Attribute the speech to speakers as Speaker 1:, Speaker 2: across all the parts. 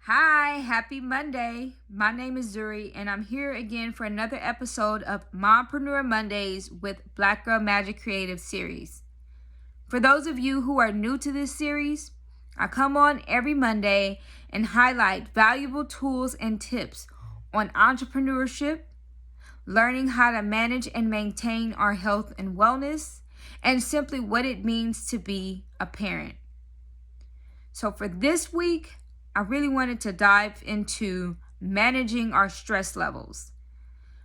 Speaker 1: Hi, happy Monday. My name is Zuri, and I'm here again for another episode of Mompreneur Mondays with Black Girl Magic Creative Series. For those of you who are new to this series, I come on every Monday and highlight valuable tools and tips on entrepreneurship, learning how to manage and maintain our health and wellness, and simply what it means to be a parent. So for this week, I really wanted to dive into managing our stress levels.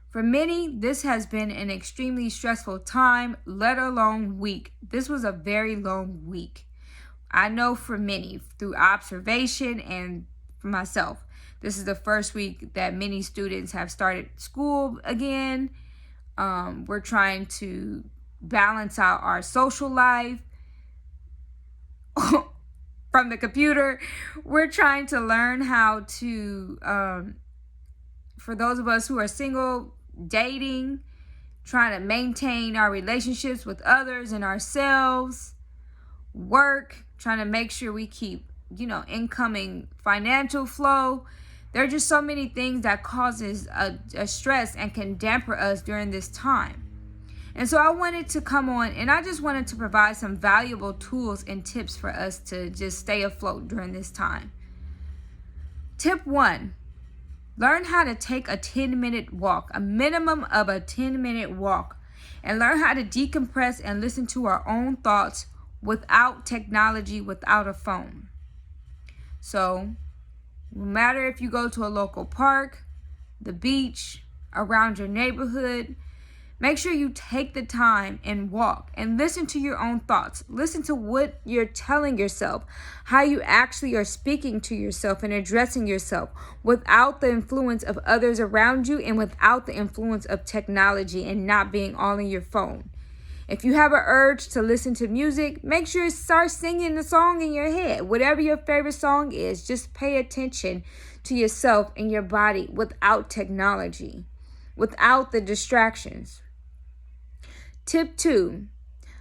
Speaker 1: For many, this has been an extremely stressful time, let alone week. This was a very long week. I know for many, through observation and for myself, this is the first week that many students have started school again. We're trying to balance out our social life from the computer. We're trying to learn how to, for those of us who are single, dating, trying to maintain our relationships with others and ourselves, work, trying to make sure we keep, incoming financial flow. There are just so many things that causes a stress and can damper us during this time. And so I wanted to come on and I just wanted to provide some valuable tools and tips for us to just stay afloat during this time. Tip 1, learn how to take a 10-minute walk, a minimum of a 10-minute walk, and learn how to decompress and listen to our own thoughts without technology, without a phone. So, no matter if you go to a local park, the beach, around your neighborhood, make sure you take the time and walk and listen to your own thoughts. Listen to what you're telling yourself, how you actually are speaking to yourself and addressing yourself without the influence of others around you and without the influence of technology and not being all in your phone. If you have an urge to listen to music, make sure you start singing the song in your head. Whatever your favorite song is, just pay attention to yourself and your body without technology, without the distractions. Tip 2,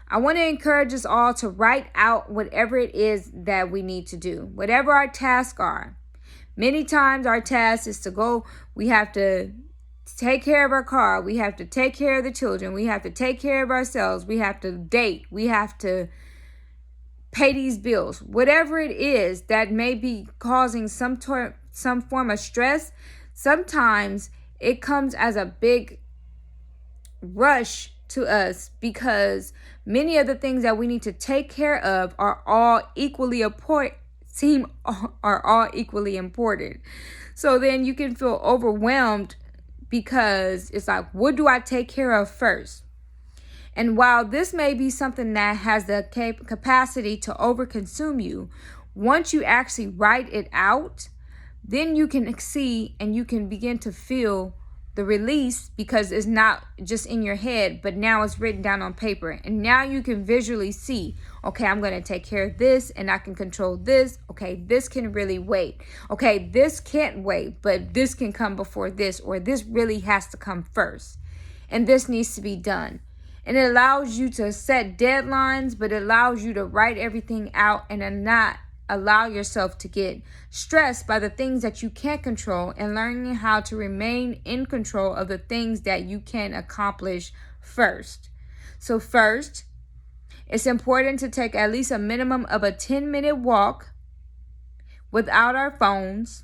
Speaker 1: I want to encourage us all to write out whatever it is that we need to do, whatever our tasks are. Many times our task is to go, we have to take care of our car, we have to take care of the children, we have to take care of ourselves, we have to date, we have to pay these bills. Whatever it is that may be causing some form of stress, sometimes it comes as a big rush to us because many of the things that we need to take care of are all equally important. So then you can feel overwhelmed because it's like, what do I take care of first? And while this may be something that has the capacity to overconsume you, once you actually write it out, then you can see and you can begin to feel the release, because it's not just in your head, but now it's written down on paper. And now you can visually see, okay, I'm going to take care of this and I can control this. Okay, this can really wait. Okay, this can't wait, but this can come before this, or this really has to come first. And this needs to be done. And it allows you to set deadlines, but it allows you to write everything out and not allow yourself to get stressed by the things that you can't control, and learning how to remain in control of the things that you can accomplish first. So first, it's important to take at least a minimum of a 10-minute walk without our phones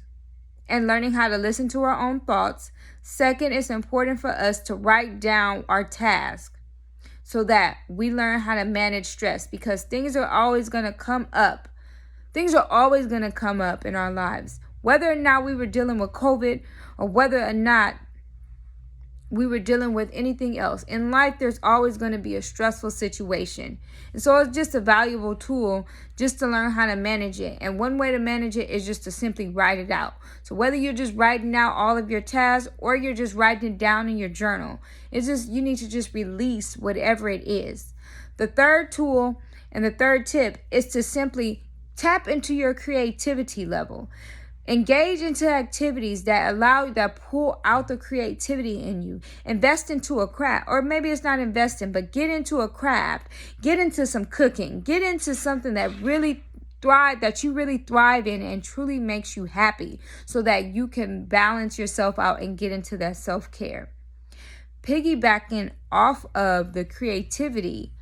Speaker 1: and learning how to listen to our own thoughts. Second, it's important for us to write down our task so that we learn how to manage stress, because things are always going to come up. Things are always going to come up in our lives, whether or not we were dealing with COVID or whether or not we were dealing with anything else. In life, there's always going to be a stressful situation. And so it's just a valuable tool just to learn how to manage it. And one way to manage it is just to simply write it out. So whether you're just writing out all of your tasks or you're just writing it down in your journal, it's just, you need to just release whatever it is. The third tool and the third tip is to simply tap into your creativity level. Engage into activities that pull out the creativity in you. Invest into a craft, or maybe it's not investing, but get into a craft. Get into some cooking. Get into something that really really thrive in and truly makes you happy, so that you can balance yourself out and get into that self-care. Piggybacking off of the creativity,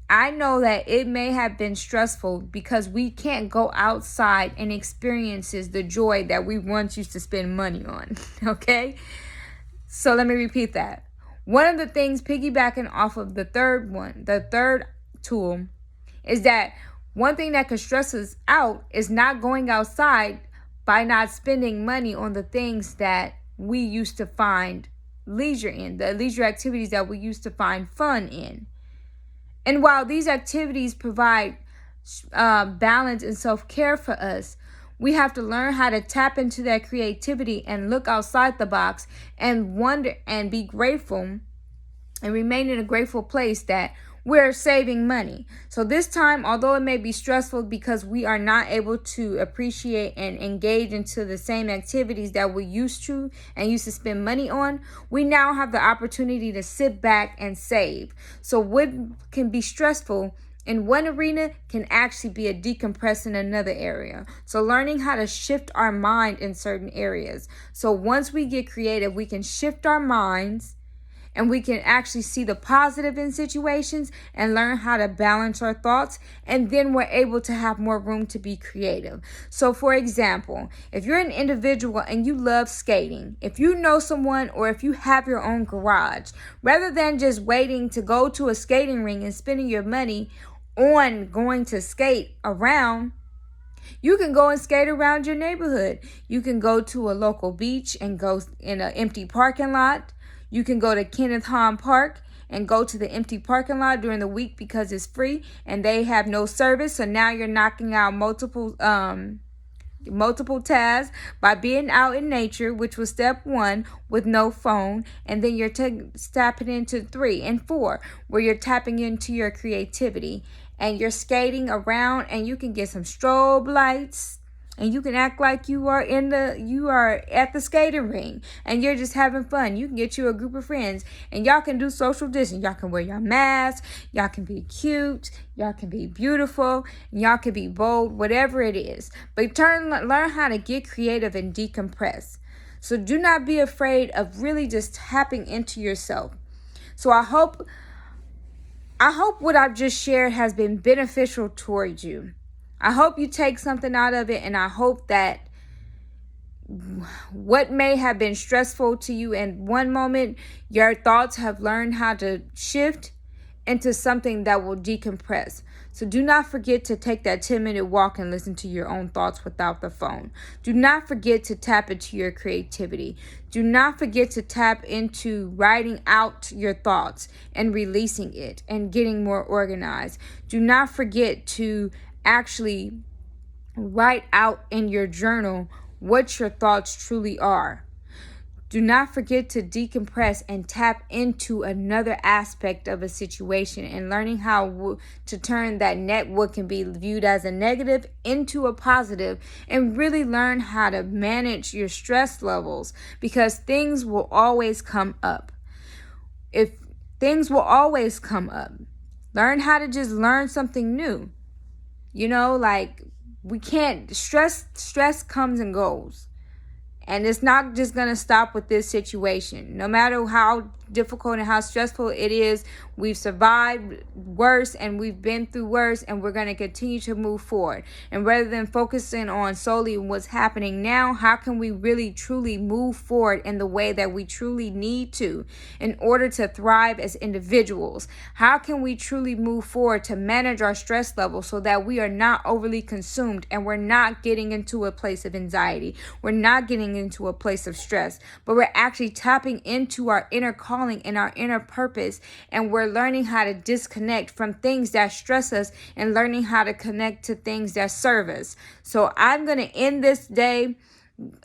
Speaker 1: I know that it may have been stressful because we can't go outside and experiences the joy that we once used to spend money on. Okay? So let me repeat that. One of the things, piggybacking off of the third tool, is that one thing that can stress us out is not going outside by not spending money on the things that we used to find leisure in, the leisure activities that we used to find fun in. And while these activities provide balance and self-care for us, we have to learn how to tap into that creativity and look outside the box and wonder and be grateful and remain in a grateful place that we're saving money. So this time, although it may be stressful because we are not able to appreciate and engage into the same activities that we used to spend money on, we now have the opportunity to sit back and save. So what can be stressful in one arena can actually be a decompress in another area. So learning how to shift our mind in certain areas. So once we get creative, we can shift our minds and we can actually see the positive in situations and learn how to balance our thoughts. And then we're able to have more room to be creative. So for example, if you're an individual and you love skating, if you know someone or if you have your own garage, rather than just waiting to go to a skating ring and spending your money on going to skate around, you can go and skate around your neighborhood. You can go to a local beach and go in an empty parking lot. You can go to Kenneth Hahn Park and go to the empty parking lot during the week because it's free and they have no service. So now you're knocking out multiple tasks by being out in nature, which was step 1, with no phone. And then you're tapping into 3 and 4, where you're tapping into your creativity and you're skating around, and you can get some strobe lights. And you can act like you are at the skating ring and you're just having fun. You can get you a group of friends and y'all can do social distance. Y'all can wear your mask. Y'all can be cute. Y'all can be beautiful. And y'all can be bold, whatever it is. But learn how to get creative and decompress. So do not be afraid of really just tapping into yourself. So I hope what I've just shared has been beneficial towards you. I hope you take something out of it, and I hope that what may have been stressful to you in one moment, your thoughts have learned how to shift into something that will decompress. So do not forget to take that 10-minute walk and listen to your own thoughts without the phone. Do not forget to tap into your creativity. Do not forget to tap into writing out your thoughts and releasing it and getting more organized. Do not forget to actually write out in your journal what your thoughts truly are. Do not forget to decompress and tap into another aspect of a situation and learning how to turn what can be viewed as a negative into a positive, and really learn how to manage your stress levels, because things will always come up. Learn how to just learn something new. We can't stress comes and goes. And it's not just going to stop with this situation. No matter how difficult and how stressful it is, we've survived worse and we've been through worse, and we're going to continue to move forward. And rather than focusing on solely what's happening now, how can we really truly move forward in the way that we truly need to in order to thrive as individuals? How can we truly move forward to manage our stress level so that we are not overly consumed and we're not getting into a place of anxiety? We're not getting into a place of stress, but we're actually tapping into our inner calling and our inner purpose, and we're learning how to disconnect from things that stress us and learning how to connect to things that serve us. So I'm going to end this day,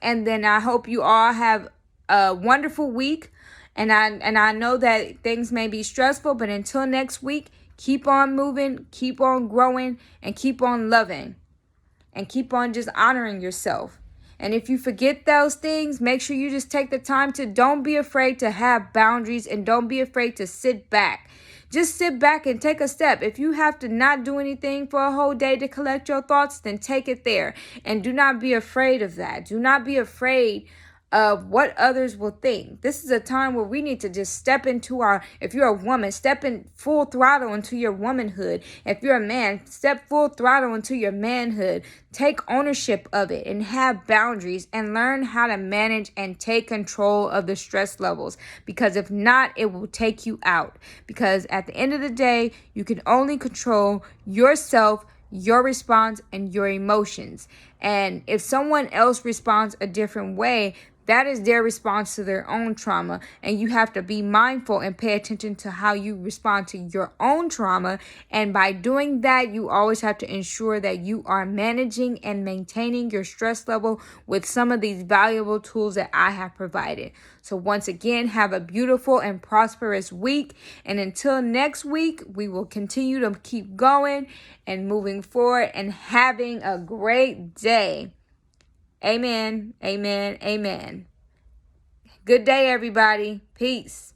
Speaker 1: and then I hope you all have a wonderful week. And I know that things may be stressful, but until next week, keep on moving, keep on growing, and keep on loving, and keep on just honoring yourself. And if you forget those things, make sure you just take the time to don't be afraid to have boundaries, and don't be afraid to sit back. Just sit back and take a step. If you have to not do anything for a whole day to collect your thoughts, then take it there. And do not be afraid of that. Do not be afraid of what others will think. This is a time where we need to just step into if you're a woman, step in full throttle into your womanhood. If you're a man, step full throttle into your manhood. Take ownership of it and have boundaries and learn how to manage and take control of the stress levels. Because if not, it will take you out. Because at the end of the day, you can only control yourself, your response, and your emotions. And if someone else responds a different way, that is their response to their own trauma. And you have to be mindful and pay attention to how you respond to your own trauma. And by doing that, you always have to ensure that you are managing and maintaining your stress level with some of these valuable tools that I have provided. So once again, have a beautiful and prosperous week. And until next week, we will continue to keep going and moving forward and having a great day. Amen. Amen. Amen. Good day, everybody. Peace.